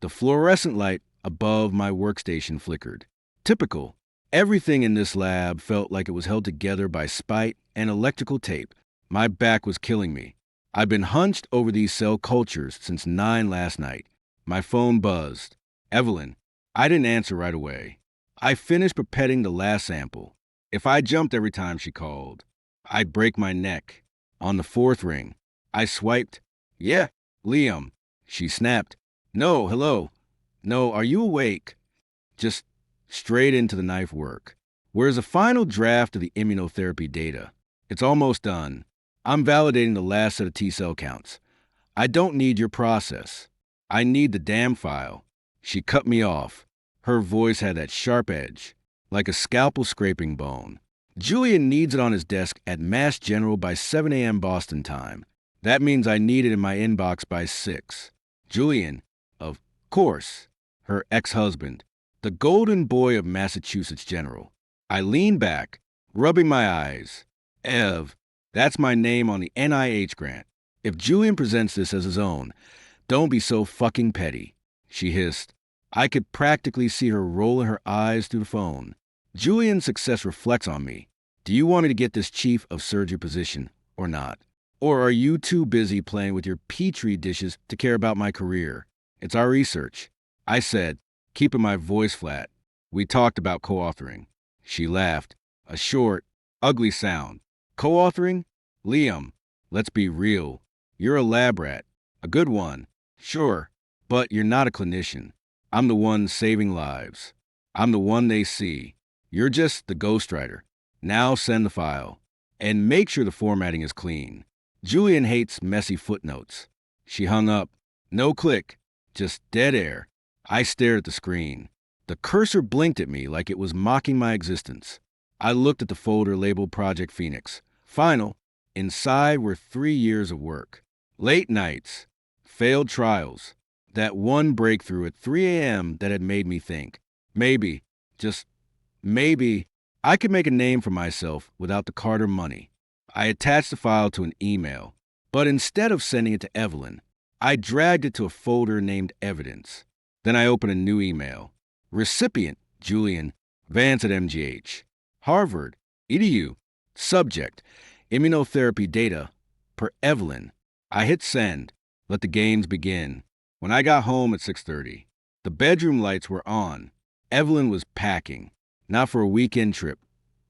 The fluorescent light above my workstation flickered. Typical. Everything in this lab felt like it was held together by spite and electrical tape. My back was killing me. I'd been hunched over these cell cultures since 9 last night. My phone buzzed. Evelyn. I didn't answer right away. I finished pipetting the last sample. If I jumped every time she called, I'd break my neck. On the 4th ring, I swiped. Yeah, Liam. She snapped. No, hello. No, are you awake? Just straight into the knife work. Where's the final draft of the immunotherapy data? It's almost done. I'm validating the last set of T-cell counts. I don't need your process. I need the damn file. She cut me off. Her voice had that sharp edge, like a scalpel scraping bone. Julian needs it on his desk at Mass General by 7 a.m. Boston time. That means I need it in my inbox by 6. Julian, of course, her ex-husband, the golden boy of Massachusetts General. I lean back, rubbing my eyes. Ev, that's my name on the NIH grant. If Julian presents this as his own, don't be so fucking petty, she hissed. I could practically see her rolling her eyes through the phone. Julian's success reflects on me. Do you want me to get this chief of surgery position or not? Or are you too busy playing with your petri dishes to care about my career? It's our research, I said, keeping my voice flat. We talked about co-authoring. She laughed, a short, ugly sound. Co-authoring? Liam, let's be real. You're a lab rat. A good one. Sure, but you're not a clinician. I'm the one saving lives. I'm the one they see. You're just the ghostwriter. Now send the file. And make sure the formatting is clean. Julian hates messy footnotes. She hung up. No click. Just dead air. I stared at the screen. The cursor blinked at me like it was mocking my existence. I looked at the folder labeled Project Phoenix. Final. Inside were 3 years of work. Late nights. Failed trials. That one breakthrough at 3 a.m. that had made me think. Maybe, just maybe, I could make a name for myself without the Carter money. I attached the file to an email, but instead of sending it to Evelyn, I dragged it to a folder named Evidence. Then I opened a new email. Recipient, Julian, Vance at MGH. Harvard, EDU. Subject, immunotherapy data, per Evelyn. I hit send. Let the games begin. When I got home at 6:30, the bedroom lights were on. Evelyn was packing, not for a weekend trip,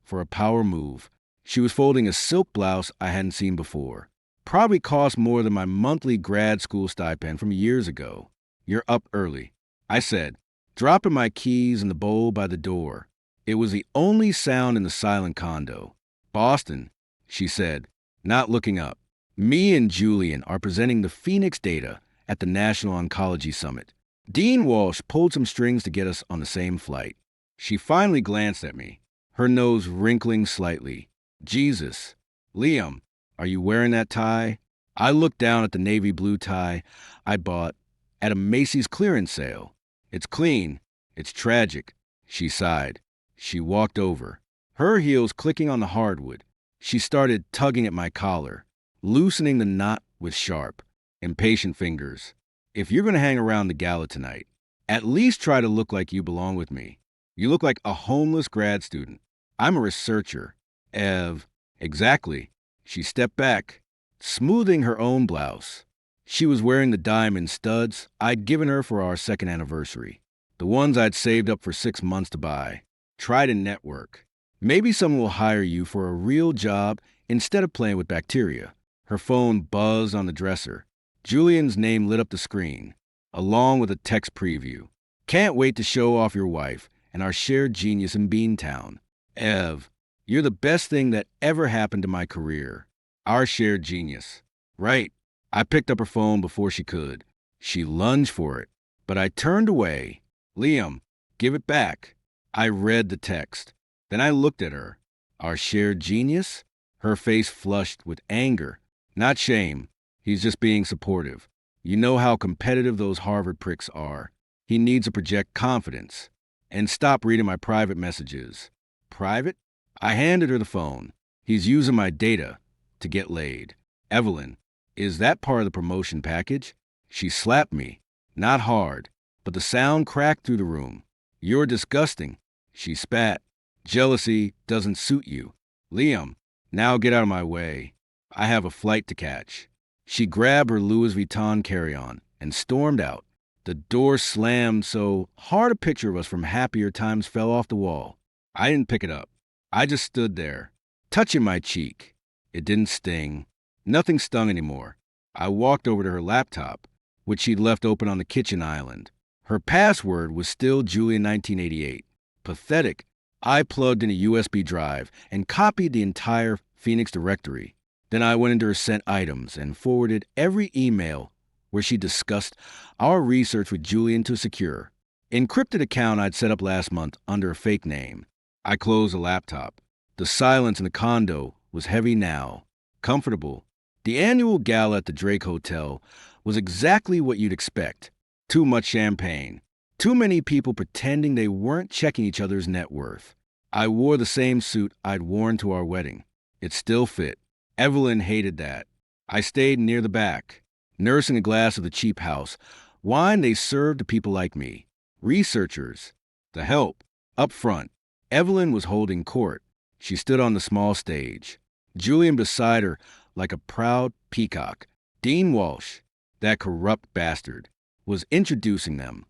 for a power move. She was folding a silk blouse I hadn't seen before. Probably cost more than my monthly grad school stipend from years ago. You're up early, I said, dropping my keys in the bowl by the door. It was the only sound in the silent condo. Boston, she said, not looking up. Me and Julian are presenting the Phoenix data at the National Oncology Summit. Dean Walsh pulled some strings to get us on the same flight. She finally glanced at me, her nose wrinkling slightly. Jesus. Liam, are you wearing that tie? I looked down at the navy blue tie I bought at a Macy's clearance sale. It's clean. It's tragic. She sighed. She walked over, her heels clicking on the hardwood. She started tugging at my collar, loosening the knot with sharp, impatient fingers. If you're going to hang around the gala tonight, at least try to look like you belong with me. You look like a homeless grad student. I'm a researcher. Ev. Exactly. She stepped back, smoothing her own blouse. She was wearing the diamond studs I'd given her for our 2nd anniversary. The ones I'd saved up for 6 months to buy. Try to network. Maybe someone will hire you for a real job instead of playing with bacteria. Her phone buzzed on the dresser. Julian's name lit up the screen, along with a text preview. Can't wait to show off your wife and our shared genius in Beantown. Ev, you're the best thing that ever happened to my career. Our shared genius. Right. I picked up her phone before she could. She lunged for it, but I turned away. Liam, give it back. I read the text. Then I looked at her. Our shared genius? Her face flushed with anger, not shame. He's just being supportive. You know how competitive those Harvard pricks are. He needs to project confidence. And stop reading my private messages. Private? I handed her the phone. He's using my data to get laid. Evelyn, is that part of the promotion package? She slapped me. Not hard. but the sound cracked through the room. "You're disgusting," she spat. "Jealousy doesn't suit you. Liam, now get out of my way. I have a flight to catch." She grabbed her Louis Vuitton carry-on and stormed out. The door slammed so hard a picture of us from happier times fell off the wall. I didn't pick it up. I just stood there, touching my cheek. It didn't sting. Nothing stung anymore. I walked over to her laptop, which she'd left open on the kitchen island. Her password was still Julian 1988. Pathetic. I plugged in a USB drive and copied the entire Phoenix directory. Then I went into her sent items and forwarded every email where she discussed our research with Julian to a secure, encrypted account I'd set up last month under a fake name. I closed the laptop. The silence in the condo was heavy now, comfortable. The annual gala at the Drake Hotel was exactly what you'd expect. Too much champagne. Too many people pretending they weren't checking each other's net worth. I wore the same suit I'd worn to our wedding. It still fit. Evelyn hated that. I stayed near the back, nursing a glass of the cheap house, wine they served to people like me. Researchers. The help. Up front. Evelyn was holding court. She stood on the small stage. Julian beside her like a proud peacock. Dean Walsh, that corrupt bastard, was introducing them.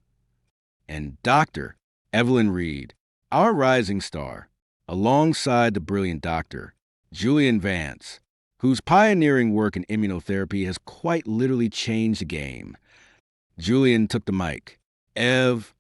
And Dr. Evelyn Reed, our rising star, alongside the brilliant doctor, Julian Vance, whose pioneering work in immunotherapy has quite literally changed the game. Julian took the mic. "Ev,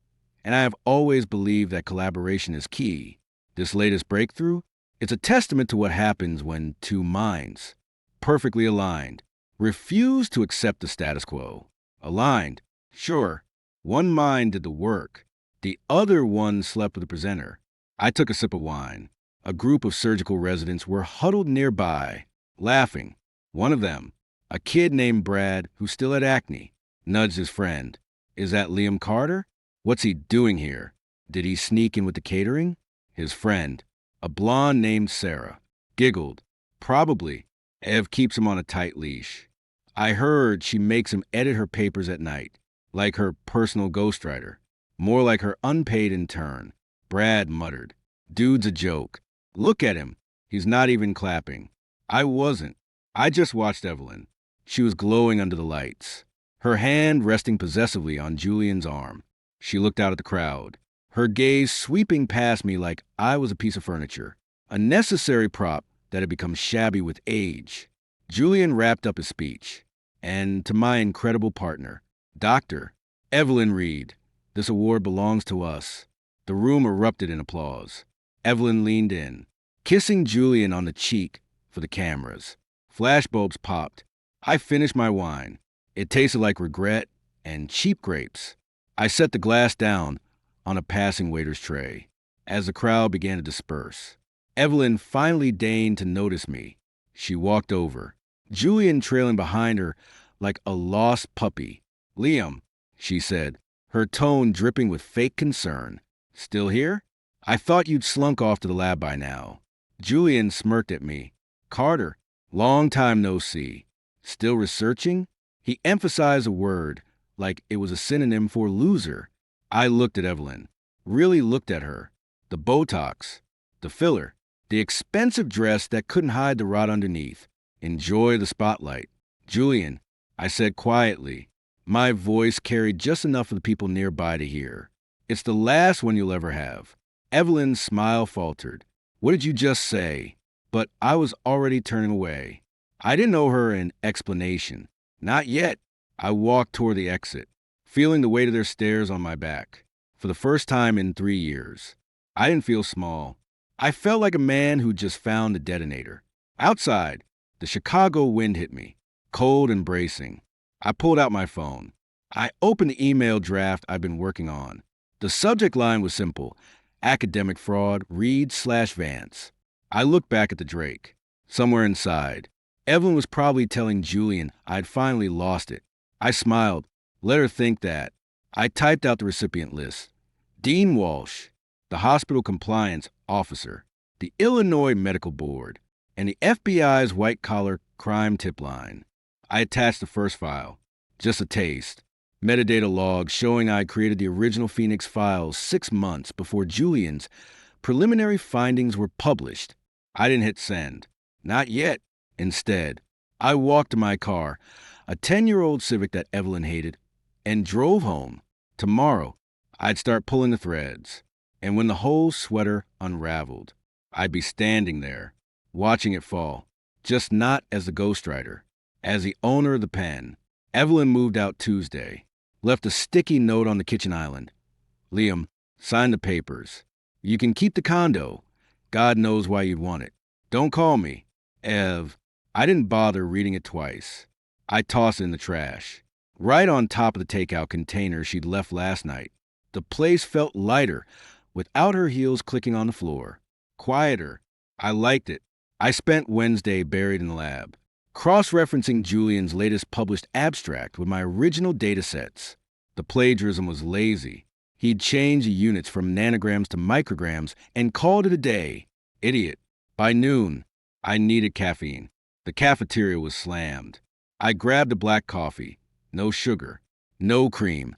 and I have always believed that collaboration is key. This latest breakthrough, it's a testament to what happens when two minds, perfectly aligned, refuse to accept the status quo. Aligned, sure. One mind did the work. The other one slept with the presenter." I took a sip of wine. A group of surgical residents were huddled nearby, laughing. One of them, a kid named Brad, who still had acne, nudged his friend. "Is that Liam Carter? What's he doing here? Did he sneak in with the catering?" His friend, a blonde named Sarah, giggled. "Probably. Ev keeps him on a tight leash. I heard she makes him edit her papers at night, like her personal ghostwriter. More like her unpaid intern." Brad muttered. "Dude's a joke. Look at him. He's not even clapping." I wasn't. I just watched Evelyn. She was glowing under the lights, her hand resting possessively on Julian's arm. She looked out at the crowd, her gaze sweeping past me like I was a piece of furniture, a necessary prop that had become shabby with age. Julian wrapped up his speech, and to my incredible partner, Dr. Evelyn Reed, "This award belongs to us." The room erupted in applause. Evelyn leaned in, kissing Julian on the cheek for the cameras. Flashbulbs popped. I finished my wine. It tasted like regret and cheap grapes. I set the glass down on a passing waiter's tray. As the crowd began to disperse, Evelyn finally deigned to notice me. She walked over, Julian trailing behind her like a lost puppy. "Liam," she said, her tone dripping with fake concern. "Still here? I thought you'd slunk off to the lab by now." Julian smirked at me. "Carter, long time no see. Still researching?" He emphasized a word like it was a synonym for loser. I looked at Evelyn, really looked at her. The Botox, the filler, the expensive dress that couldn't hide the rot underneath. Enjoy the spotlight. "Julian," I said quietly. My voice carried just enough for the people nearby to hear. "It's the last one you'll ever have." Evelyn's smile faltered. "What did you just say?" But I was already turning away. I didn't owe her an explanation. Not yet. I walked toward the exit, feeling the weight of their stares on my back. For the first time in 3 years, I didn't feel small. I felt like a man who just found the detonator. Outside, the Chicago wind hit me, cold and bracing. I pulled out my phone. I opened the email draft I'd been working on. The subject line was simple: academic fraud, Reed/Vance. I looked back at the Drake. Somewhere inside, Evelyn was probably telling Julian I'd finally lost it. I smiled, let her think that. I typed out the recipient list. Dean Walsh, the hospital compliance officer, the Illinois Medical Board, and the FBI's white-collar crime tip line. I attached the first file. Just a taste. Metadata log showing I created the original Phoenix files 6 months before Julian's preliminary findings were published. I didn't hit send. Not yet. Instead, I walked to my car, a 10-year-old Civic that Evelyn hated, and drove home. Tomorrow, I'd start pulling the threads. And when the whole sweater unraveled, I'd be standing there, watching it fall, just not as the ghostwriter, as the owner of the pen. Evelyn moved out Tuesday, left a sticky note on the kitchen island. Liam, sign the papers. You can keep the condo. God knows why you'd want it. Don't call me. Ev. I didn't bother reading it twice. I tossed it in the trash, right on top of the takeout container she'd left last night. The place felt lighter, without her heels clicking on the floor. Quieter. I liked it. I spent Wednesday buried in the lab, cross-referencing Julian's latest published abstract with my original data sets. The plagiarism was lazy. He'd changed the units from nanograms to micrograms and called it a day. Idiot. By noon, I needed caffeine. The cafeteria was slammed. I grabbed a black coffee, no sugar, no cream,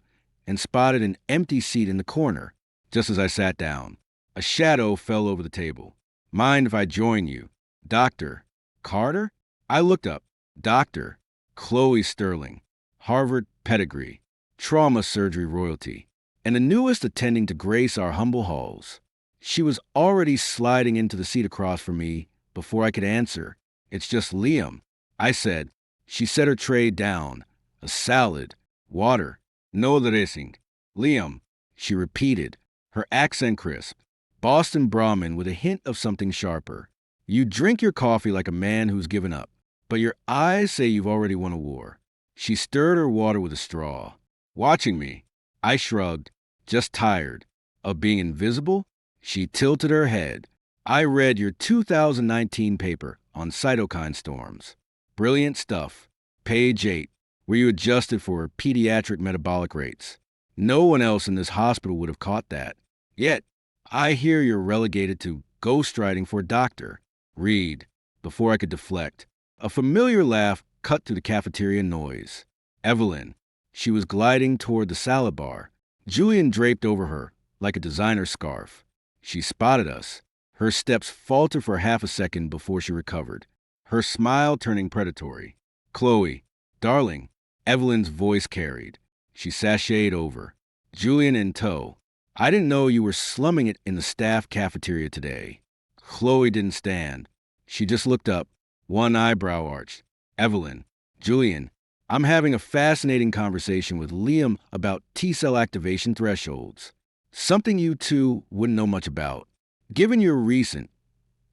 and spotted an empty seat in the corner. Just as I sat down, a shadow fell over the table. Mind if I join you? Dr. Carter? I looked up. Dr. Chloe Sterling, Harvard pedigree, trauma surgery royalty, and the newest attending to grace our humble halls. She was already sliding into the seat across from me before I could answer. It's just Liam, I said. She set her tray down. A salad, water, no dressing. Liam, she repeated, her accent crisp. Boston Brahmin with a hint of something sharper. You drink your coffee like a man who's given up, but your eyes say you've already won a war. She stirred her water with a straw. Watching me, I shrugged, just tired. Of being invisible? She tilted her head. I read your 2019 paper on cytokine storms. Brilliant stuff. Page 8, where you adjusted for pediatric metabolic rates. No one else in this hospital would have caught that. Yet, I hear you're relegated to ghostwriting for a doctor. Read. Before I could deflect, a familiar laugh cut through the cafeteria noise. Evelyn. She was gliding toward the salad bar. Julian draped over her like a designer scarf. She spotted us. Her steps faltered for half a second before she recovered, her smile turning predatory. Chloe, darling, Evelyn's voice carried. She sashayed over. Julian in tow. I didn't know you were slumming it in the staff cafeteria today. Chloe didn't stand. She just looked up, one eyebrow arched. Evelyn, Julian, I'm having a fascinating conversation with Liam about T-cell activation thresholds. Something you two wouldn't know much about. Given your recent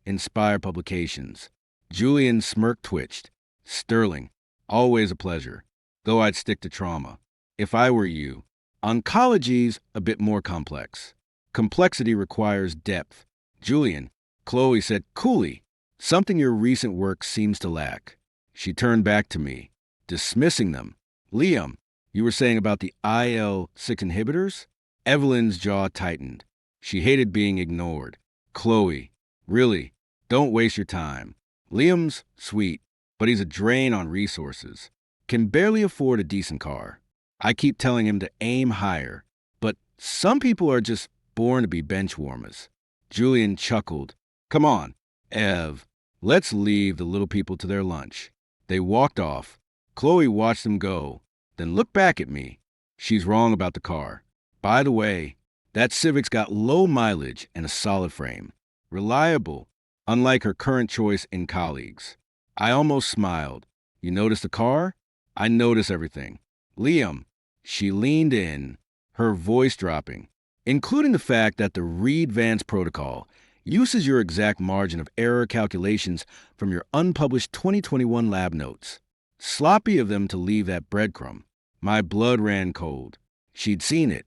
Inspire publications. Julian's smirk twitched. Sterling, always a pleasure, though I'd stick to trauma. If I were you, oncology's a bit more complex. Complexity requires depth. Julian, Chloe said coolly, something your recent work seems to lack. She turned back to me, dismissing them. Liam, you were saying about the IL-6 inhibitors? Evelyn's jaw tightened. She hated being ignored. Chloe, really, don't waste your time. Liam's sweet, but he's a drain on resources. Can barely afford a decent car. I keep telling him to aim higher, but some people are just born to be bench warmers. Julian chuckled. Come on, Ev, let's leave the little people to their lunch. They walked off. Chloe watched them go, then looked back at me. She's wrong about the car. By the way, that Civic's got low mileage and a solid frame. Reliable, unlike her current choice in colleagues. I almost smiled. You notice the car? I notice everything. Liam, she leaned in, her voice dropping, including the fact that the Reed Vance protocol uses your exact margin of error calculations from your unpublished 2021 lab notes. Sloppy of them to leave that breadcrumb. My blood ran cold. She'd seen it.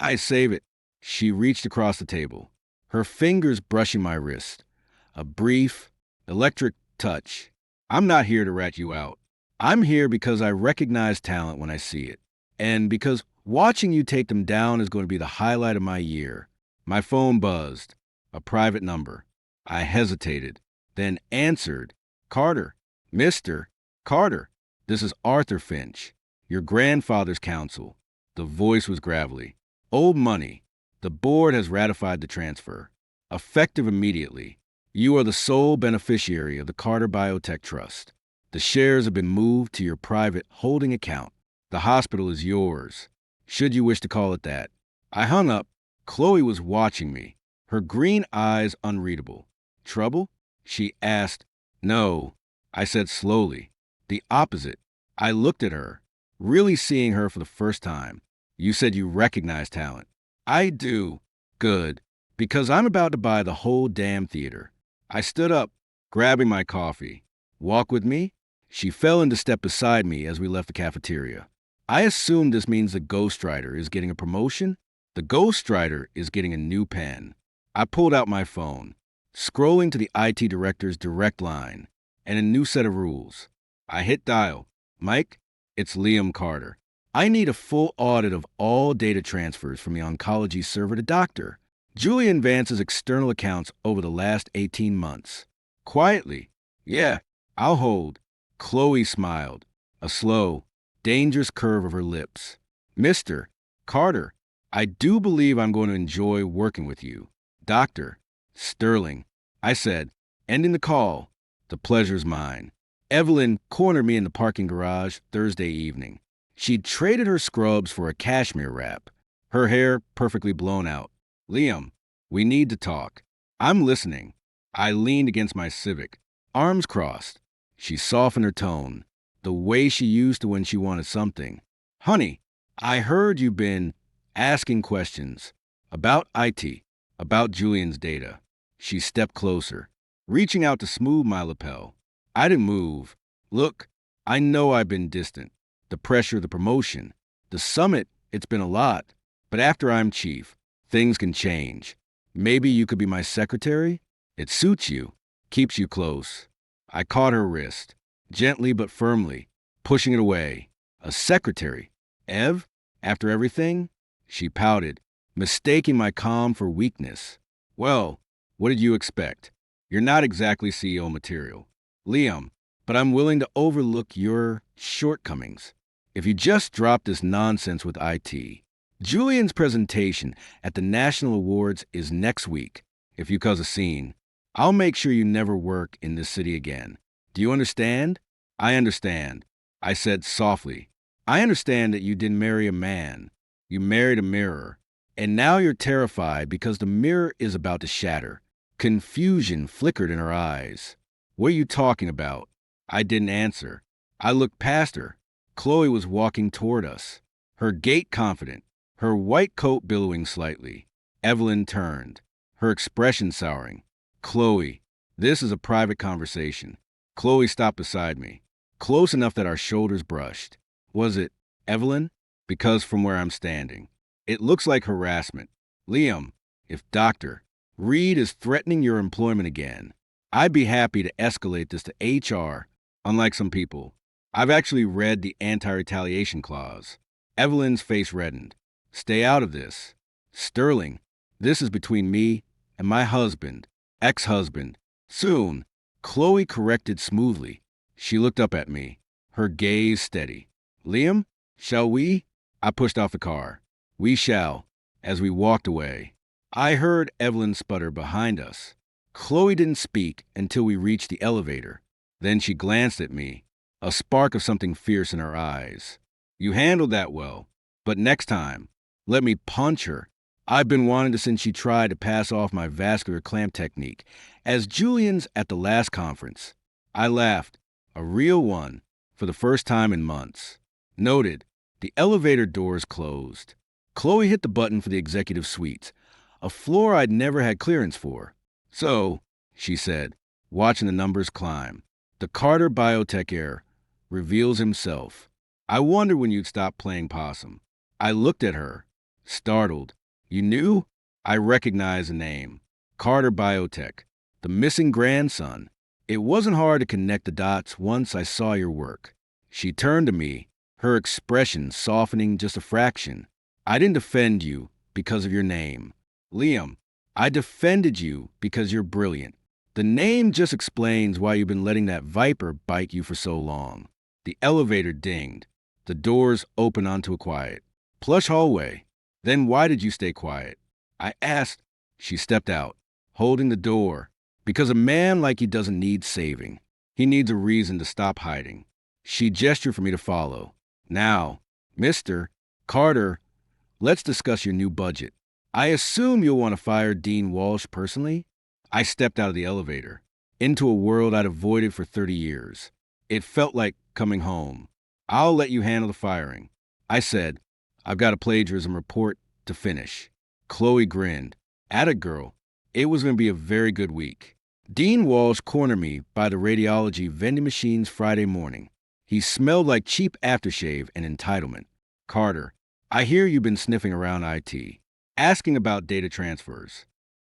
I save it. She reached across the table, her fingers brushing my wrist. A brief, electric touch. I'm not here to rat you out. I'm here because I recognize talent when I see it. And because watching you take them down is going to be the highlight of my year. My phone buzzed. A private number. I hesitated, then answered. Carter. Mr. Carter. This is Arthur Finch, your grandfather's counsel. The voice was gravelly. Old money. The board has ratified the transfer. Effective immediately. You are the sole beneficiary of the Carter Biotech Trust. The shares have been moved to your private holding account. The hospital is yours, should you wish to call it that. I hung up. Chloe was watching me, her green eyes unreadable. Trouble? She asked. No, I said slowly. The opposite. I looked at her, really seeing her for the first time. You said you recognize talent. I do. Good. Because I'm about to buy the whole damn theater. I stood up, grabbing my coffee. Walk with me? She fell into step beside me as we left the cafeteria. I assume this means the ghostwriter is getting a promotion? The ghostwriter is getting a new pen. I pulled out my phone, scrolling to the IT director's direct line, and a new set of rules. I hit dial. Mike, it's Liam Carter. I need a full audit of all data transfers from the oncology server to doctor. Julian Vance's external accounts over the last 18 months. Quietly. Yeah, I'll hold. Chloe smiled, a slow, dangerous curve of her lips. Mr. Carter, I do believe I'm going to enjoy working with you. Doctor. Sterling. I said, ending the call. The pleasure's mine. Evelyn cornered me in the parking garage Thursday evening. She'd traded her scrubs for a cashmere wrap, her hair perfectly blown out. Liam, we need to talk. I'm listening. I leaned against my Civic, arms crossed. She softened her tone, the way she used to when she wanted something. Honey, I heard you've been asking questions about IT, about Julian's data. She stepped closer, reaching out to smooth my lapel. I didn't move. Look, I know I've been distant. The pressure, the promotion, the summit, it's been a lot. But after I'm chief, things can change. Maybe you could be my secretary? It suits you, keeps you close. I caught her wrist, gently but firmly, pushing it away. A secretary? Ev? After everything? She pouted, mistaking my calm for weakness. Well, what did you expect? You're not exactly CEO material. Liam, but I'm willing to overlook your shortcomings. If you just drop this nonsense with IT. Julian's presentation at the National Awards is next week. If you cause a scene, I'll make sure you never work in this city again. Do you understand? I understand, I said softly. I understand that you didn't marry a man. You married a mirror. And now you're terrified because the mirror is about to shatter. Confusion flickered in her eyes. What are you talking about? I didn't answer. I looked past her. Chloe was walking toward us, her gait confident, her white coat billowing slightly. Evelyn turned, her expression souring. Chloe, this is a private conversation. Chloe stopped beside me, close enough that our shoulders brushed. Was it Evelyn? Because from where I'm standing, it looks like harassment. Liam, if Dr. Reed is threatening your employment again, I'd be happy to escalate this to HR, unlike some people. I've actually read the anti-retaliation clause. Evelyn's face reddened. Stay out of this. Sterling, this is between me and my husband, ex-husband. Soon, Chloe corrected smoothly. She looked up at me, her gaze steady. Liam, shall we? I pushed off the car. We shall, as we walked away. I heard Evelyn sputter behind us. Chloe didn't speak until we reached the elevator. Then she glanced at me, a spark of something fierce in her eyes. You handled that well, but next time, let me punch her. I've been wanting to since she tried to pass off my vascular clamp technique as Julian's at the last conference. I laughed, a real one, for the first time in months. Noted, the elevator doors closed. Chloe hit the button for the executive suites, a floor I'd never had clearance for. So, she said, watching the numbers climb, the Carter Biotech heir reveals himself. I wondered when you'd stop playing possum. I looked at her, startled. You knew? I recognized the name. Carter Biotech, the missing grandson. It wasn't hard to connect the dots once I saw your work. She turned to me, her expression softening just a fraction. I didn't defend you because of your name. Liam, I defended you because you're brilliant. The name just explains why you've been letting that viper bite you for so long. The elevator dinged. The doors opened onto a quiet. Plush hallway. Then why did you stay quiet? I asked. She stepped out, holding the door. Because a man like you doesn't need saving. He needs a reason to stop hiding. She gestured for me to follow. Now, Mr. Carter, let's discuss your new budget. I assume you'll want to fire Dean Walsh personally? I stepped out of the elevator, into a world I'd avoided for 30 years. It felt like coming home. I'll let you handle the firing. I said, I've got a plagiarism report to finish. Chloe grinned. Atta girl. It was going to be a very good week. Dean Walsh cornered me by the radiology vending machines Friday morning. He smelled like cheap aftershave and entitlement. Carter, I hear you've been sniffing around IT, asking about data transfers.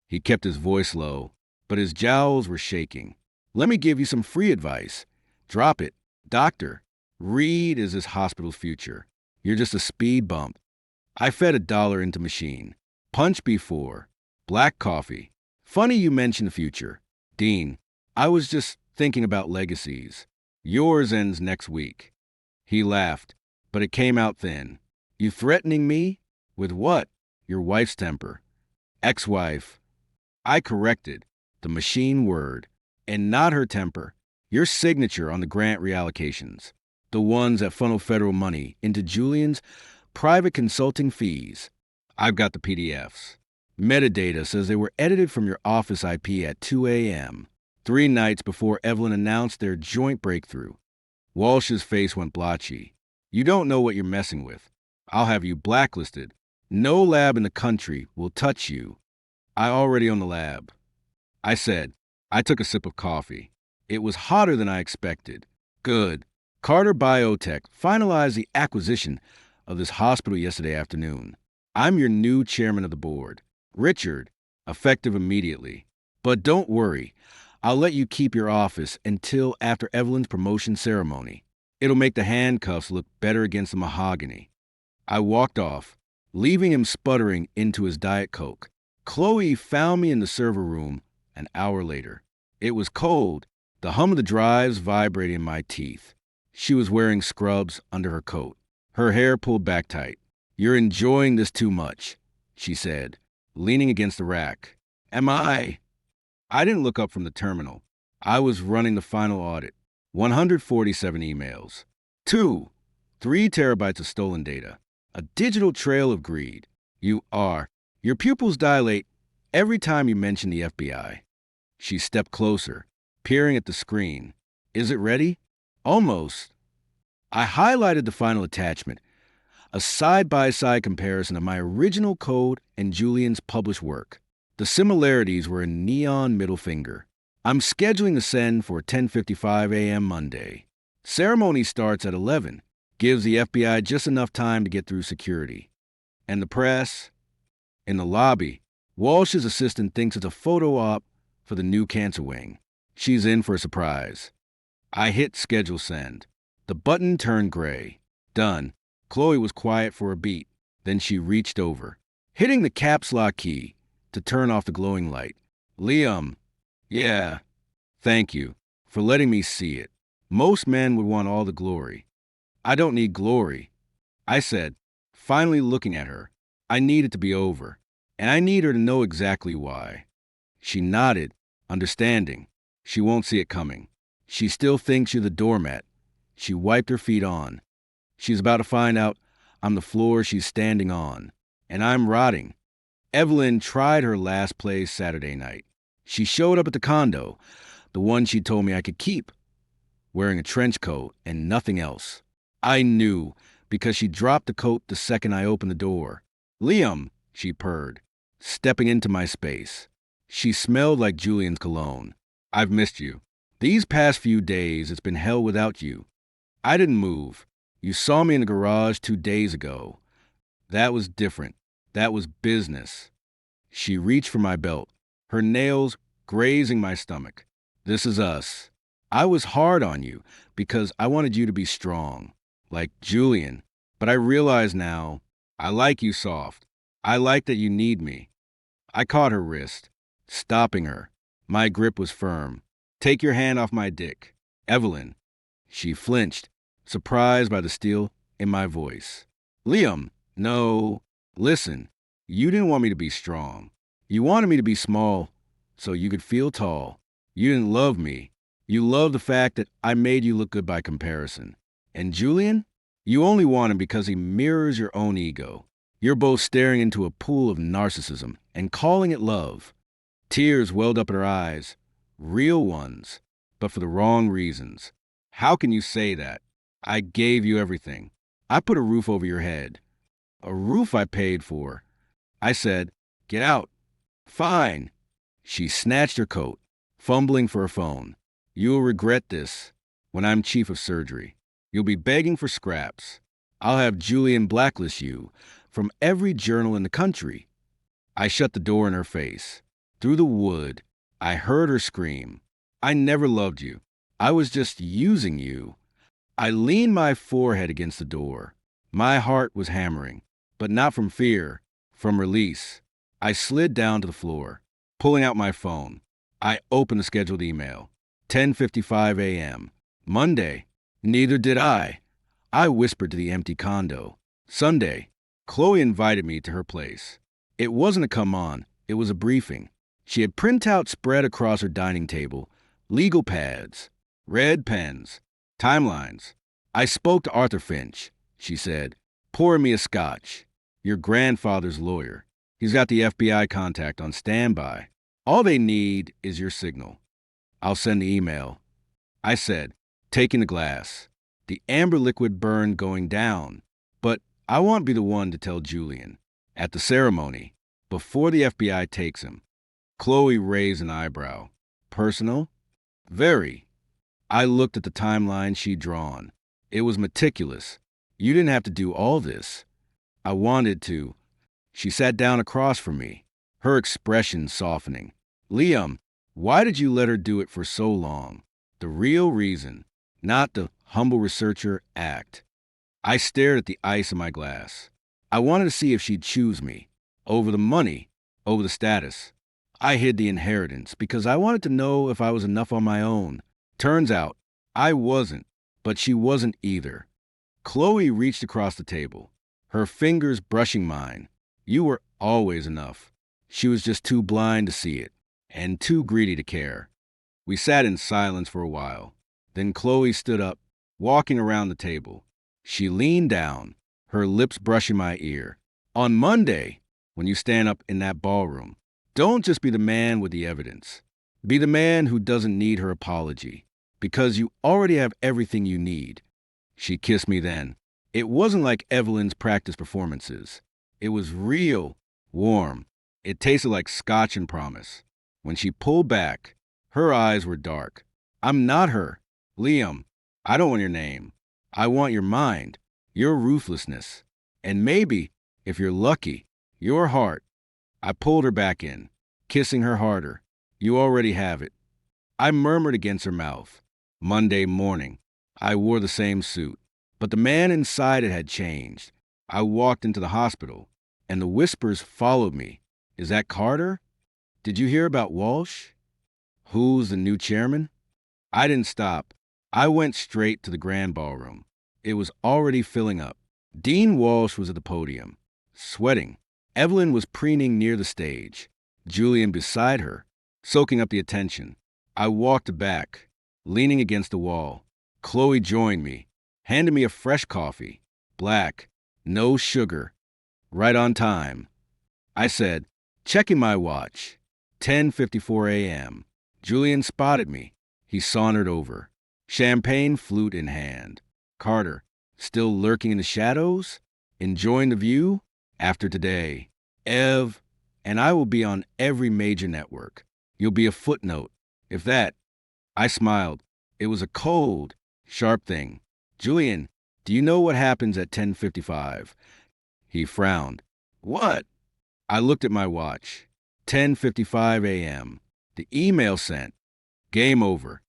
He kept his voice low, but his jowls were shaking. Let me give you some free advice. Drop it. Doctor, Reed is this hospital's future. You're just a speed bump. I fed $1 into machine. Punch before. Black coffee. Funny you mentioned the future. Dean, I was just thinking about legacies. Yours ends next week. He laughed, but it came out thin. You threatening me? With what? Your wife's temper. Ex-wife. I corrected. The machine word. And not her temper. Your signature on the grant reallocations. The ones that funnel federal money into Julian's private consulting fees. I've got the PDFs. Metadata says they were edited from your office IP at 2 a.m., 3 nights before Evelyn announced their joint breakthrough. Walsh's face went blotchy. You don't know what you're messing with. I'll have you blacklisted. No lab in the country will touch you. I already own the lab. I said. I took a sip of coffee. It was hotter than I expected. Good. Carter Biotech finalized the acquisition of this hospital yesterday afternoon. I'm your new chairman of the board. Richard, effective immediately. But don't worry, I'll let you keep your office until after Evelyn's promotion ceremony. It'll make the handcuffs look better against the mahogany. I walked off, leaving him sputtering into his Diet Coke. Chloe found me in the server room an hour later. It was cold, the hum of the drives vibrating in my teeth. She was wearing scrubs under her coat, her hair pulled back tight. You're enjoying this too much, she said, leaning against the rack. Am I? I didn't look up from the terminal. I was running the final audit. 147 emails. 3 terabytes of stolen data. A digital trail of greed. You are. Your pupils dilate every time you mention the FBI. She stepped closer, peering at the screen. Is it ready? Almost. I highlighted the final attachment, a side-by-side comparison of my original code and Julian's published work. The similarities were a neon middle finger. I'm scheduling the send for 10:55 a.m. Monday. Ceremony starts at 11, gives the FBI just enough time to get through security. And the press? In the lobby, Walsh's assistant thinks it's a photo op for the new cancer wing. She's in for a surprise. I hit schedule send. The button turned gray. Done. Chloe was quiet for a beat. Then she reached over, hitting the caps lock key to turn off the glowing light. Liam. Yeah. Thank you for letting me see it. Most men would want all the glory. I don't need glory, I said, finally looking at her. I need it to be over, and I need her to know exactly why. She nodded, understanding. She won't see it coming. She still thinks you're the doormat. She wiped her feet on. She's about to find out I'm the floor she's standing on, and I'm rotting. Evelyn tried her last play Saturday night. She showed up at the condo, the one she told me I could keep, wearing a trench coat and nothing else. I knew, because she dropped the coat the second I opened the door. Liam, she purred, stepping into my space. She smelled like Julian's cologne. I've missed you. These past few days, it's been hell without you. I didn't move. You saw me in the garage 2 days ago. That was different. That was business. She reached for my belt, her nails grazing my stomach. This is us. I was hard on you because I wanted you to be strong, like Julian. But I realize now, I like you soft. I like that you need me. I caught her wrist, stopping her. My grip was firm. Take your hand off my dick. Evelyn. She flinched, surprised by the steel in my voice. Liam, No, listen, you didn't want me to be strong. You wanted me to be small so you could feel tall. You didn't love me. You loved the fact that I made you look good by comparison. And Julian, you only want him because he mirrors your own ego. You're both staring into a pool of narcissism and calling it love. Tears welled up in her eyes, real ones, but for the wrong reasons. How can you say that? I gave you everything. I put a roof over your head. A roof I paid for. I said, get out. Fine. She snatched her coat, fumbling for her phone. You'll regret this when I'm chief of surgery. You'll be begging for scraps. I'll have Julian blacklist you from every journal in the country. I shut the door in her face. Through the wood, I heard her scream. I never loved you. I was just using you. I leaned my forehead against the door. My heart was hammering, but not from fear, from release. I slid down to the floor, pulling out my phone. I opened the scheduled email. 10:55 a.m. Monday. Neither did I. I whispered to the empty condo. Sunday. Chloe invited me to her place. It wasn't a come on, it was a briefing. She had printouts spread across her dining table, legal pads, red pens, timelines. I spoke to Arthur Finch, she said, pouring me a scotch. Your grandfather's lawyer. He's got the FBI contact on standby. All they need is your signal. I'll send the email. I said, taking the glass. The amber liquid burned going down. But I won't be the one to tell Julian. At the ceremony, before the FBI takes him. Chloe raised an eyebrow. Personal? Very. I looked at the timeline she'd drawn. It was meticulous. You didn't have to do all this. I wanted to. She sat down across from me, her expression softening. Liam, why did you let her do it for so long? The real reason, not the humble researcher act. I stared at the ice in my glass. I wanted to see if she'd choose me. Over the money, over the status. I hid the inheritance because I wanted to know if I was enough on my own. Turns out, I wasn't, but she wasn't either. Chloe reached across the table, her fingers brushing mine. You were always enough. She was just too blind to see it, and too greedy to care. We sat in silence for a while. Then Chloe stood up, walking around the table. She leaned down, her lips brushing my ear. On Monday, when you stand up in that ballroom, don't just be the man with the evidence. Be the man who doesn't need her apology, because you already have everything you need. She kissed me then. It wasn't like Evelyn's practice performances. It was real, warm. It tasted like scotch and promise. When she pulled back, her eyes were dark. I'm not her. Liam, I don't want your name. I want your mind, your ruthlessness, and maybe, if you're lucky, your heart. I pulled her back in, kissing her harder. You already have it. I murmured against her mouth. Monday morning, I wore the same suit, but the man inside it had changed. I walked into the hospital, and the whispers followed me. Is that Carter? Did you hear about Walsh? Who's the new chairman? I didn't stop. I went straight to the grand ballroom. It was already filling up. Dean Walsh was at the podium, sweating. Evelyn was preening near the stage, Julian beside her, soaking up the attention. I walked back, leaning against the wall. Chloe joined me, handed me a fresh coffee, black, no sugar, right on time. I said, checking my watch, 10:54 a.m. Julian spotted me. He sauntered over, champagne flute in hand. Carter, still lurking in the shadows? Enjoying the view? After today, Ev, and I will be on every major network. You'll be a footnote, if that. I smiled. It was a cold, sharp thing. Julian, do you know what happens at 10:55? He frowned. What? I looked at my watch. 10:55 a.m. The email sent. Game over.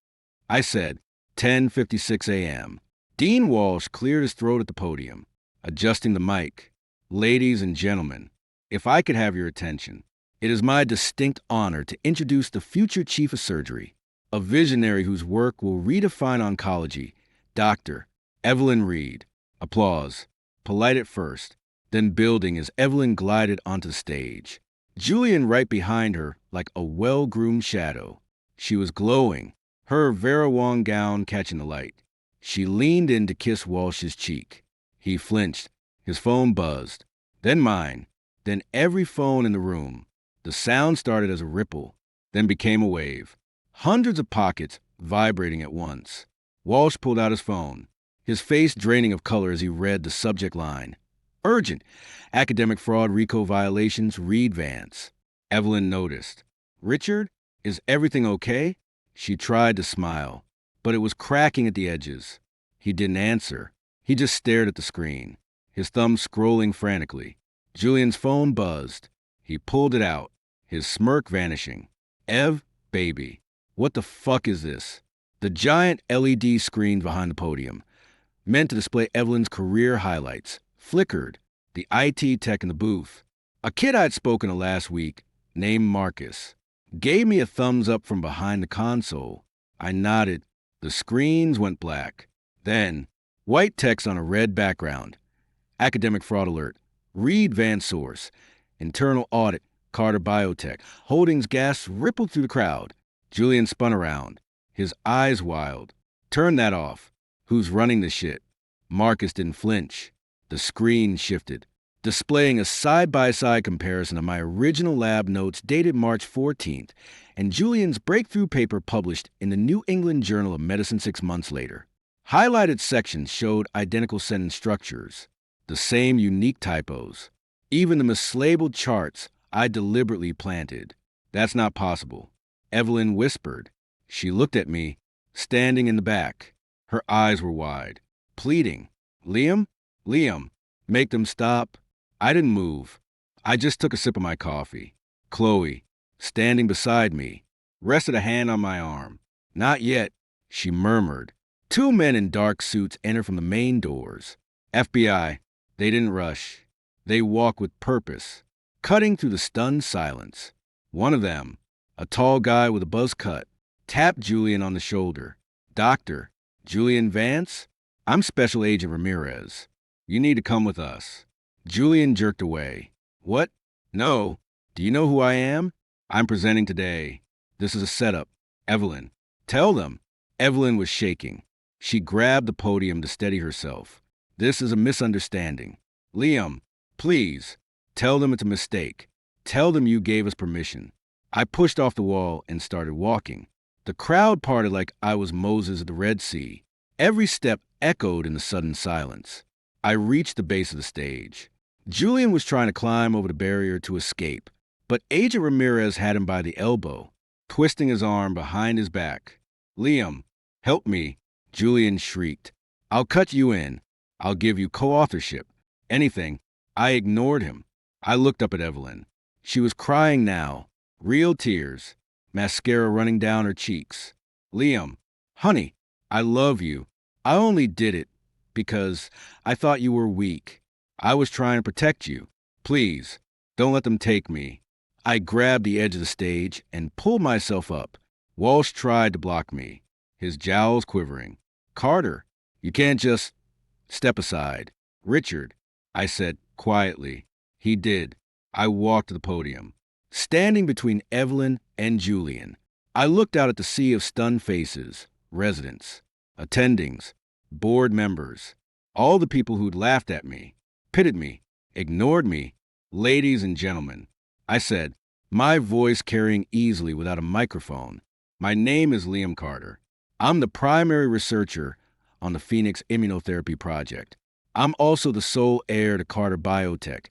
I said, 10:56 a.m. Dean Walsh cleared his throat at the podium, adjusting the mic. Ladies and gentlemen, if I could have your attention, it is my distinct honor to introduce the future chief of surgery, a visionary whose work will redefine oncology, Dr. Evelyn Reed. Applause. Polite at first, then building as Evelyn glided onto the stage. Julian right behind her like a well-groomed shadow. She was glowing, her Vera Wang gown catching the light. She leaned in to kiss Walsh's cheek. He flinched. His phone buzzed. Then mine. Then every phone in the room. The sound started as a ripple, then became a wave. Hundreds of pockets vibrating at once. Walsh pulled out his phone, his face draining of color as he read the subject line. Urgent. Academic fraud RICO violations, Reed Vance. Evelyn noticed. Richard, is everything okay? She tried to smile, but it was cracking at the edges. He didn't answer. He just stared at the screen, his thumb scrolling frantically. Julian's phone buzzed. He pulled it out, his smirk vanishing. Ev, baby, what the fuck is this? The giant LED screen behind the podium, meant to display Evelyn's career highlights, flickered. The IT tech in the booth, a kid I'd spoken to last week, named Marcus, gave me a thumbs up from behind the console. I nodded. The screens went black. Then, white text on a red background. Academic fraud alert. Reed Vance source. Internal audit. Carter Biotech. Holdings gas rippled through the crowd. Julian spun around, his eyes wild. Turn that off. Who's running the shit? Marcus didn't flinch. The screen shifted, displaying a side-by-side comparison of my original lab notes dated March 14th and Julian's breakthrough paper published in the New England Journal of Medicine 6 months later. Highlighted sections showed identical sentence structures, the same unique typos, even the mislabeled charts I deliberately planted. That's not possible, Evelyn whispered. She looked at me, standing in the back. Her eyes were wide, pleading. Liam, make them stop. I didn't move. I just took a sip of my coffee. Chloe, standing beside me, rested a hand on my arm. Not yet, she murmured. Two men in dark suits entered from the main doors. FBI. They didn't rush. They walked with purpose, cutting through the stunned silence. One of them, a tall guy with a buzz cut, tapped Julian on the shoulder. Doctor, Julian Vance? I'm Special Agent Ramirez. You need to come with us. Julian jerked away. What? No. Do you know who I am? I'm presenting today. This is a setup. Evelyn. Tell them. Evelyn was shaking. She grabbed the podium to steady herself. This is a misunderstanding. Liam, please. Tell them it's a mistake. Tell them you gave us permission. I pushed off the wall and started walking. The crowd parted like I was Moses at the Red Sea. Every step echoed in the sudden silence. I reached the base of the stage. Julian was trying to climb over the barrier to escape, but Agent Ramirez had him by the elbow, twisting his arm behind his back. Liam, help me, Julian shrieked. I'll cut you in. I'll give you co-authorship. Anything. I ignored him. I looked up at Evelyn. She was crying now, real tears, mascara running down her cheeks. Liam, honey, I love you. I only did it because I thought you were weak. I was trying to protect you. Please, don't let them take me. I grabbed the edge of the stage and pulled myself up. Walsh tried to block me, his jowls quivering. Carter, you can't just... Step aside. Richard, I said quietly. He did. I walked to the podium. Standing between Evelyn and Julian, I looked out at the sea of stunned faces, residents, attendings, board members, all the people who'd laughed at me, pitted me, ignored me, ladies and gentlemen. I said, my voice carrying easily without a microphone. My name is Liam Carter. I'm the primary researcher on the Phoenix Immunotherapy Project. I'm also the sole heir to Carter Biotech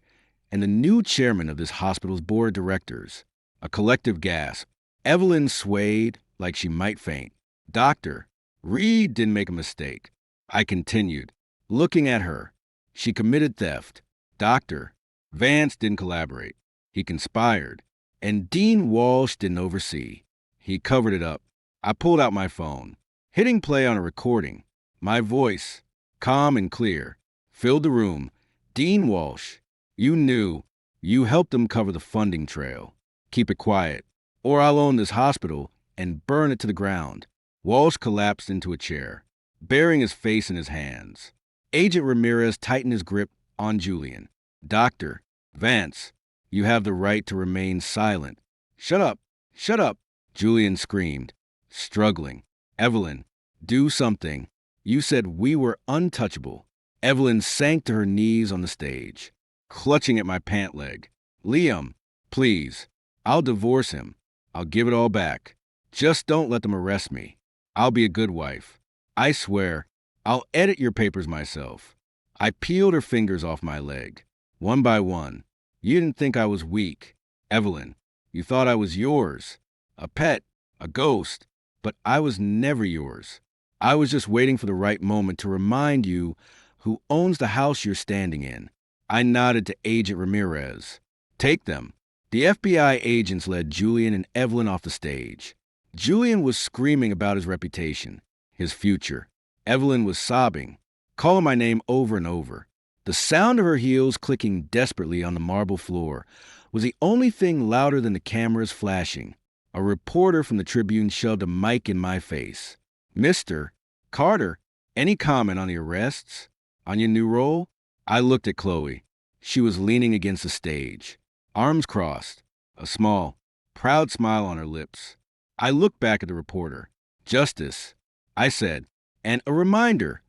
and the new chairman of this hospital's board of directors. A collective gasp. Evelyn swayed like she might faint. Doctor, Reed didn't make a mistake. I continued, looking at her. She committed theft. Doctor, Vance didn't collaborate. He conspired. And Dean Walsh didn't oversee. He covered it up. I pulled out my phone, hitting play on a recording. My voice, calm and clear, filled the room. Dean Walsh, you knew. You helped them cover the funding trail. Keep it quiet, or I'll own this hospital and burn it to the ground. Walsh collapsed into a chair, burying his face in his hands. Agent Ramirez tightened his grip on Julian. Doctor, Vance, you have the right to remain silent. Shut up! Shut up! Julian screamed, struggling. Evelyn, do something. You said we were untouchable. Evelyn sank to her knees on the stage, clutching at my pant leg. Liam, please. I'll divorce him. I'll give it all back. Just don't let them arrest me. I'll be a good wife. I swear, I'll edit your papers myself. I peeled her fingers off my leg, one by one. You didn't think I was weak. Evelyn, you thought I was yours. A pet, a ghost. But I was never yours. I was just waiting for the right moment to remind you who owns the house you're standing in. I nodded to Agent Ramirez. Take them. The FBI agents led Julian and Evelyn off the stage. Julian was screaming about his reputation, his future. Evelyn was sobbing, calling my name over and over. The sound of her heels clicking desperately on the marble floor was the only thing louder than the cameras flashing. A reporter from the Tribune shoved a mic in my face. Mr. Carter, any comment on the arrests? On your new role? I looked at Chloe. She was leaning against the stage, arms crossed, a small, proud smile on her lips. I looked back at the reporter. Justice, I said, and a reminder.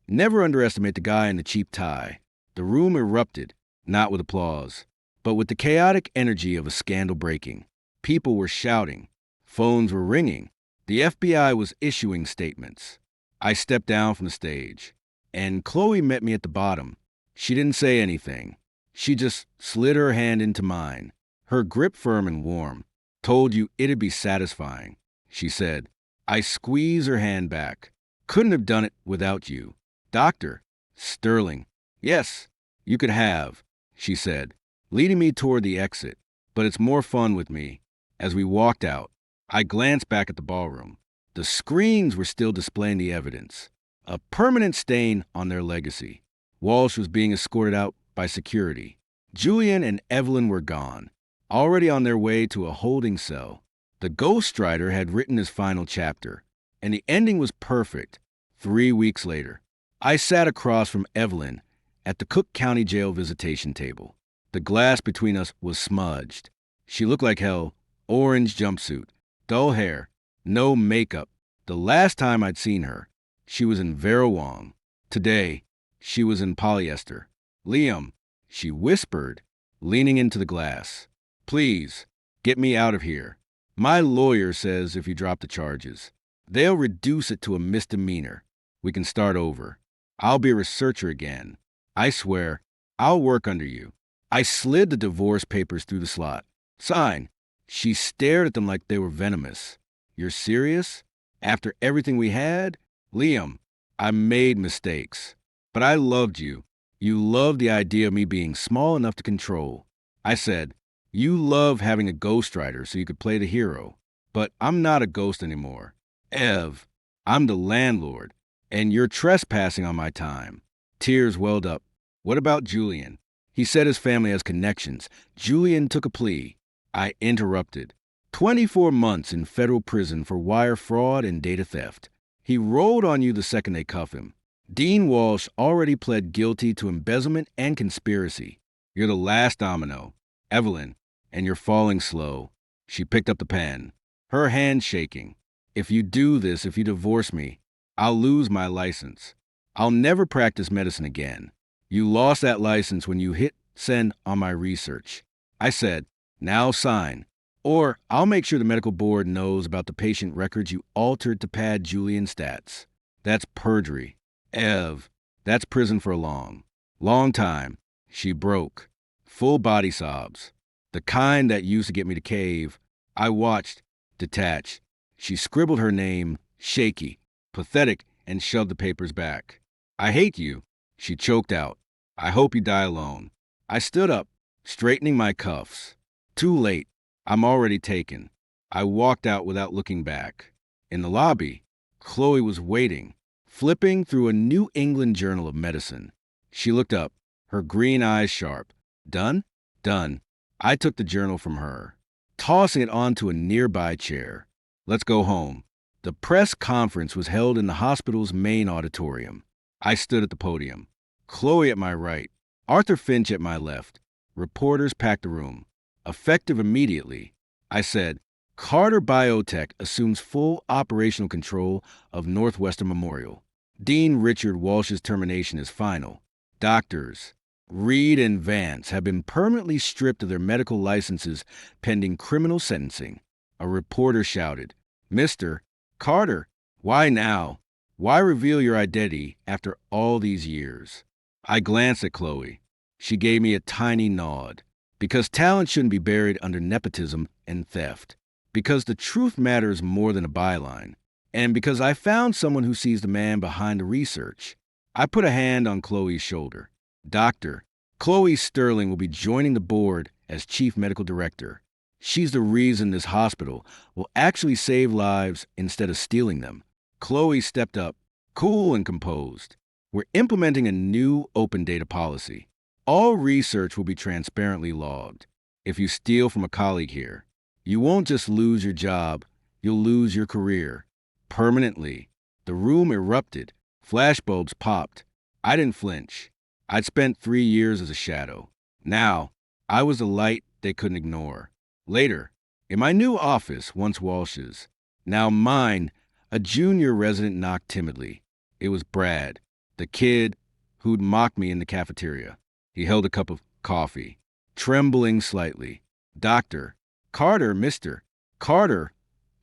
Never underestimate the guy in the cheap tie. The room erupted, not with applause, but with the chaotic energy of a scandal breaking. People were shouting. Phones were ringing. The FBI was issuing statements. I stepped down from the stage, and Chloe met me at the bottom. She didn't say anything. She just slid her hand into mine, her grip firm and warm. Told you it'd be satisfying, she said. I squeezed her hand back. Couldn't have done it without you. Doctor, Sterling. Yes, you could have, she said, leading me toward the exit. But it's more fun with me. As we walked out, I glanced back at the ballroom. The screens were still displaying the evidence, a permanent stain on their legacy. Walsh was being escorted out by security. Julian and Evelyn were gone, already on their way to a holding cell. The ghostwriter had written his final chapter, and the ending was perfect. 3 weeks later, I sat across from Evelyn at the Cook County Jail visitation table. The glass between us was smudged. She looked like hell, orange jumpsuit, dull hair, no makeup. The last time I'd seen her, she was in Vera Wang. Today, she was in polyester. Liam, she whispered, leaning into the glass. Please, get me out of here. My lawyer says if you drop the charges, they'll reduce it to a misdemeanor. We can start over. I'll be a researcher again. I swear, I'll work under you. I slid the divorce papers through the slot. Sign. She stared at them like they were venomous. You're serious? After everything we had? Liam, I made mistakes. But I loved you. You loved the idea of me being small enough to control. I said, you love having a ghostwriter so you could play the hero. But I'm not a ghost anymore. Ev, I'm the landlord, and you're trespassing on my time. Tears welled up. What about Julian? He said his family has connections. Julian took a plea. I interrupted. 24 months in federal prison for wire fraud and data theft. He rolled on you the second they cuff him. Dean Walsh already pled guilty to embezzlement and conspiracy. You're the last domino. Evelyn, and you're falling slow. She picked up the pen, her hand shaking. If you do this, if you divorce me, I'll lose my license. I'll never practice medicine again. You lost that license when you hit send on my research. I said, now sign, or I'll make sure the medical board knows about the patient records you altered to pad Julian's stats. That's perjury. Ev, that's prison for a long time. She broke. Full body sobs. The kind that used to get me to cave. I watched, detached. She scribbled her name, shaky, pathetic, and shoved the papers back. I hate you, she choked out. I hope you die alone. I stood up, straightening my cuffs. Too late. I'm already taken. I walked out without looking back. In the lobby, Chloe was waiting, flipping through a New England Journal of Medicine. She looked up, her green eyes sharp. Done? Done. I took the journal from her, tossing it onto a nearby chair. Let's go home. The press conference was held in the hospital's main auditorium. I stood at the podium. Chloe at my right, Arthur Finch at my left. Reporters packed the room. Effective immediately, I said, Carter Biotech assumes full operational control of Northwestern Memorial. Dean Richard Walsh's termination is final. Doctors Reed and Vance have been permanently stripped of their medical licenses pending criminal sentencing. A reporter shouted, Mr. Carter, why now? Why reveal your identity after all these years? I glanced at Chloe. She gave me a tiny nod. Because talent shouldn't be buried under nepotism and theft. Because the truth matters more than a byline. And because I found someone who sees the man behind the research. I put a hand on Chloe's shoulder. Doctor, Chloe Sterling will be joining the board as chief medical director. She's the reason this hospital will actually save lives instead of stealing them. Chloe stepped up, cool and composed. We're implementing a new open data policy. All research will be transparently logged. If you steal from a colleague here, you won't just lose your job, you'll lose your career. Permanently. The room erupted. Flashbulbs popped. I didn't flinch. I'd spent 3 years as a shadow. Now, I was the light they couldn't ignore. Later, in my new office, once Walsh's, now mine, a junior resident knocked timidly. It was Brad, the kid who'd mocked me in the cafeteria. He held a cup of coffee, trembling slightly. Doctor, Carter, Mr. Carter,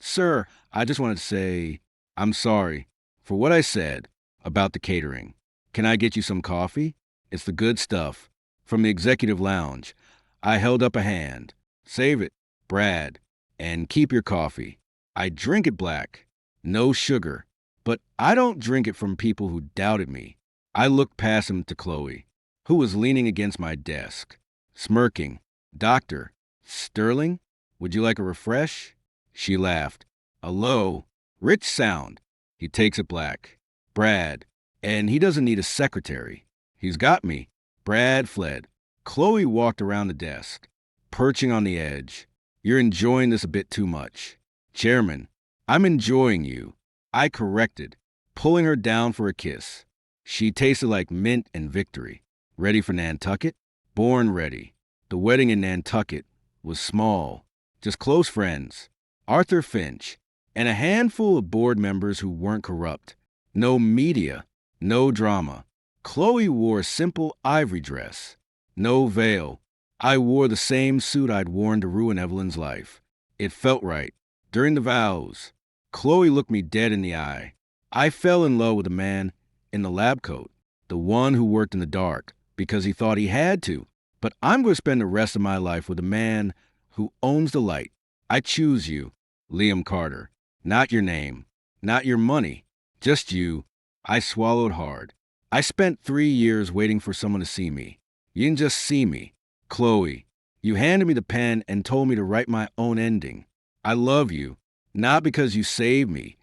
sir, I just wanted to say, I'm sorry for what I said about the catering. Can I get you some coffee? It's the good stuff. From the executive lounge. I held up a hand. Save it, Brad, and keep your coffee. I drink it black, no sugar, but I don't drink it from people who doubted me. I looked past him to Chloe, who was leaning against my desk, smirking. Doctor, Sterling, would you like a refresh? She laughed. A low, rich sound. He takes it black. Brad, and he doesn't need a secretary. He's got me. Brad fled. Chloe walked around the desk, perching on the edge. You're enjoying this a bit too much. Chairman, I'm enjoying you. I corrected, pulling her down for a kiss. She tasted like mint and victory. Ready for Nantucket? Born ready. The wedding in Nantucket was small, just close friends, Arthur Finch, and a handful of board members who weren't corrupt. No media, no drama. Chloe wore a simple ivory dress. No veil. I wore the same suit I'd worn to ruin Evelyn's life. It felt right. During the vows, Chloe looked me dead in the eye. I fell in love with a man in the lab coat, the one who worked in the dark because he thought he had to. But I'm going to spend the rest of my life with a man who owns the light. I choose you, Liam Carter. Not your name, not your money, just you. I swallowed hard. I spent 3 years waiting for someone to see me. You didn't just see me. Chloe, you handed me the pen and told me to write my own ending. I love you, not because you saved me,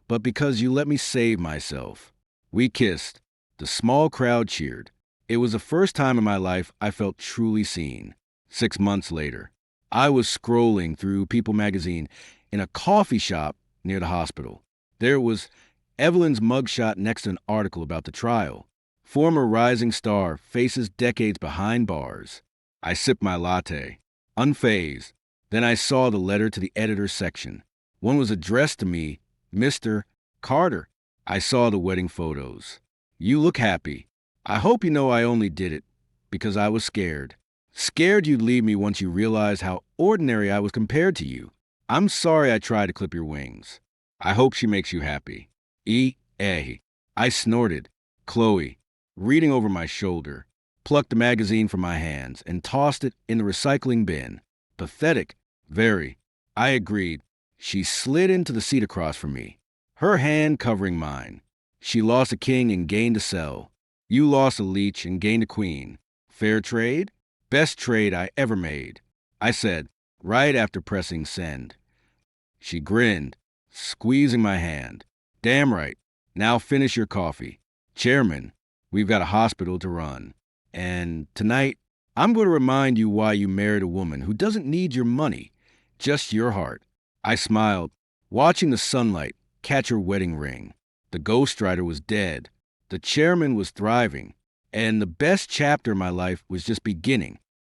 but because you let me save myself. We kissed. The small crowd cheered. It was the first time in my life I felt truly seen. 6 months later, I was scrolling through People magazine in a coffee shop near the hospital. There was Evelyn's mugshot next to an article about the trial. Former rising star faces decades behind bars. I sipped my latte, unfazed. Then I saw the letter to the editor's section. One was addressed to me, Mr. Carter. I saw the wedding photos. You look happy. I hope you know I only did it because I was scared. Scared you'd leave me once you realized how ordinary I was compared to you. I'm sorry I tried to clip your wings. I hope she makes you happy. E.A. I snorted. Chloe, reading over my shoulder, plucked the magazine from my hands and tossed it in the recycling bin. Pathetic. Very. I agreed. She slid into the seat across from me, her hand covering mine. She lost a king and gained a cell. You lost a leech and gained a queen. Fair trade? Best trade I ever made, I said, right after pressing send. She grinned, squeezing my hand. Damn right. Now finish your coffee. Chairman, we've got a hospital to run. And tonight, I'm going to remind you why you married a woman who doesn't need your money, just your heart. I smiled, watching the sunlight catch her wedding ring. The ghostwriter was dead. The chairman was thriving. And the best chapter of my life was just beginning.